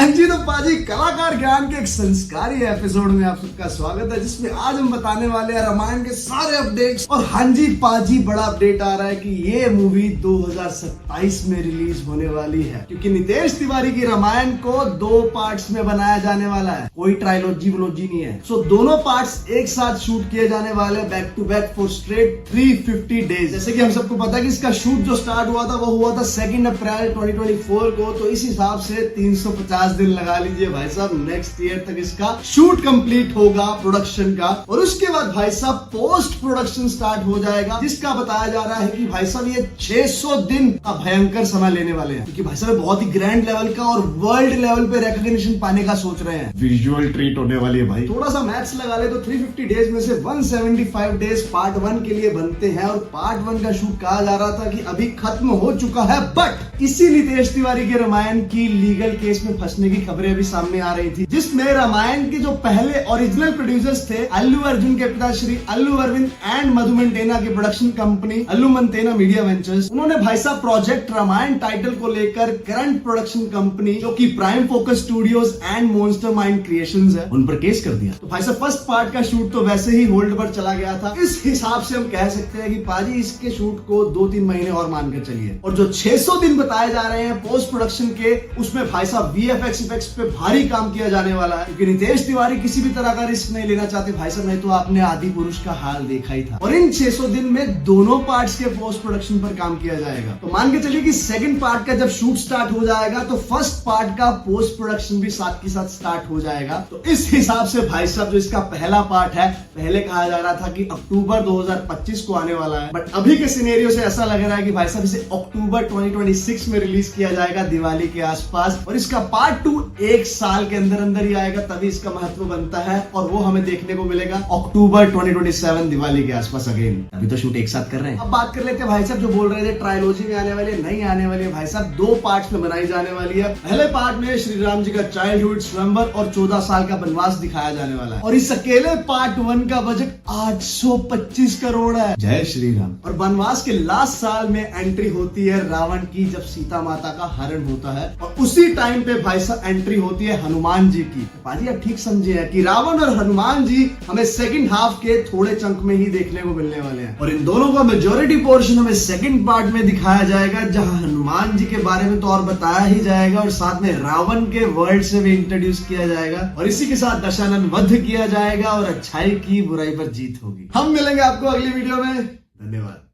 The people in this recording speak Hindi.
हाँ जी, तो पाजी कलाकार ज्ञान के एक संस्कारी एपिसोड में आप सबका स्वागत है, जिसमें आज हम बताने वाले हैं रामायण के सारे अपडेट्स। और हाँ जी पाजी, बड़ा अपडेट आ रहा है कि ये मूवी 2027 में रिलीज होने वाली है, क्योंकि नितेश तिवारी की रामायण को 2 पार्ट्स में बनाया जाने वाला है। कोई ट्रायलॉजी वोलॉजी नहीं है। सो दोनों पार्ट्स एक साथ शूट किए जाने वाले, back to back for straight 350 days. जैसे कि हम सबको पता है कि इसका शूट जो स्टार्ट हुआ था वो हुआ था 2 अप्रैल 2024 को, तो इस हिसाब से 350 दिन लगा लीजिए भाई साहब, नेक्स्ट ईयर तक इसका शूट कंप्लीट होगा प्रोडक्शन का। और उसके बाद भाई साहब पोस्ट प्रोडक्शन स्टार्ट हो जाएगा, जिसका बताया जा रहा है कि भाई साहब ये 600 दिन का भयंकर समय लेने वाले हैं, क्योंकि भाई साहब बहुत ही ग्रैंड लेवल का और वर्ल्ड लेवल पे रिकॉग्निशन पाने का सोच रहे हैं। विजुअल ट्रीट होने वाली है भाई। थोड़ा सा मैथ्स लगा ले तो 350 डेज में से 175 डेज पार्ट 1 के लिए बनते हैं, और पार्ट 1 का शूट कहा जा रहा था कि अभी खत्म हो चुका है। बट इसी नितेश तिवारी के रामायण की लीगल केस में फंसने की खबरें अभी सामने आ रही थी, जिसमें रामायण के जो पहले ओरिजिनल प्रोड्यूसर्स थे अल्लू अर्जुन के पिता श्री अल्लू अरविंद एंड मधु मंटेना की प्रोडक्शन कंपनी अल्लू मंटेना मीडिया वेंचर्स, उन्होंने भाई साहब प्रोजेक्ट रामायण टाइटल को लेकर करंट प्रोडक्शन कंपनी जो कि prime focus studios and monster mind creations है, उन पर केस कर दिया। तो भाई साहब फर्स्ट पार्ट का शूट तो वैसे ही होल्ड पर चला गया था। इस हिसाब से हम कह सकते हैं कि पाजी इसके शूट को 2-3 महीने और मानकर चलिए। और जो 600 दिन बताए जा रहे हैं पोस्ट प्रोडक्शन के, उसमें भाई साहब वीएफएक्स इफेक्ट्स पे भारी काम किया जाने वाला है, क्योंकि नितेश तिवारी किसी भी तरह का रिस्क नहीं लेना चाहते भाई साहब। नहीं तो आपने आदि पुरुष का हाल देखा ही था। और इन 600 दिन में दोनों पार्ट्स के पोस्ट प्रोडक्शन पर काम किया जाएगा। तो मान के चलिए कि सेकंड पार्ट का जब शूट स्टार्ट हो जाएगा तो फर्स्ट पार्ट का पोस्ट प्रोडक्शन भी साथ के साथ स्टार्ट हो जाएगा। तो इस हिसाब से भाई साहब जो इसका पहला पार्ट है, पहले कहा जा रहा था कि अक्टूबर 2025 को आने वाला है, बट अभी के सिनेरियो से ऐसा लग रहा है कि भाई साहब इसे अक्टूबर 2026 में रिलीज किया जाएगा, दिवाली के आसपास। और इसका पार्ट 2 1 साल के अंदर अंदर ही आएगा, तभी इसका महत्व बनता है, और वो हमें देखने को मिलेगा अक्टूबर 2027 दिवाली के आसपास अगेन। अभी तो शूट एक साथ कर रहे हैं। अब बात कर लेते हैं भाई साहब, जो बोल रहे थे ट्रायलॉजी में आने वाली है, नहीं आने वाली है भाई साहब, 2 पार्ट्स में बनाई जाने वाली है। पहले पार्ट में श्री राम जी का चाइल्डहुड, स्वयंवर और 14 साल का वनवास दिखाया जाने वाला है, और इस अकेले पार्ट 1 का बजट 825 करोड़ है। जय श्री राम। और वनवास के लास्ट साल में एंट्री होती है रावण की, जब सीता माता का हरण होता है, और उसी टाइम पे भाई साहब एंट्री होती है हनुमान जी की। पाजी आप ठीक समझे हैं कि रावण और हनुमान जी हमें सेकंड हाफ के थोड़े चंक में ही देखने को मिलने वाले हैं, और इन दोनों का मेजॉरिटी पोर्शन हमें सेकंड पार्ट में दिखाया जाएगा, जहां हनुमान जी के बारे में तो और बताया ही जाएगा, और साथ में रावण के वर्ल्ड से भी इंट्रोड्यूस किया जाएगा, और इसी के साथ दशानन वध किया जाएगा, और अच्छाई की बुराई पर जीत होगी। हम मिलेंगे आपको अगली वीडियो में। धन्यवाद।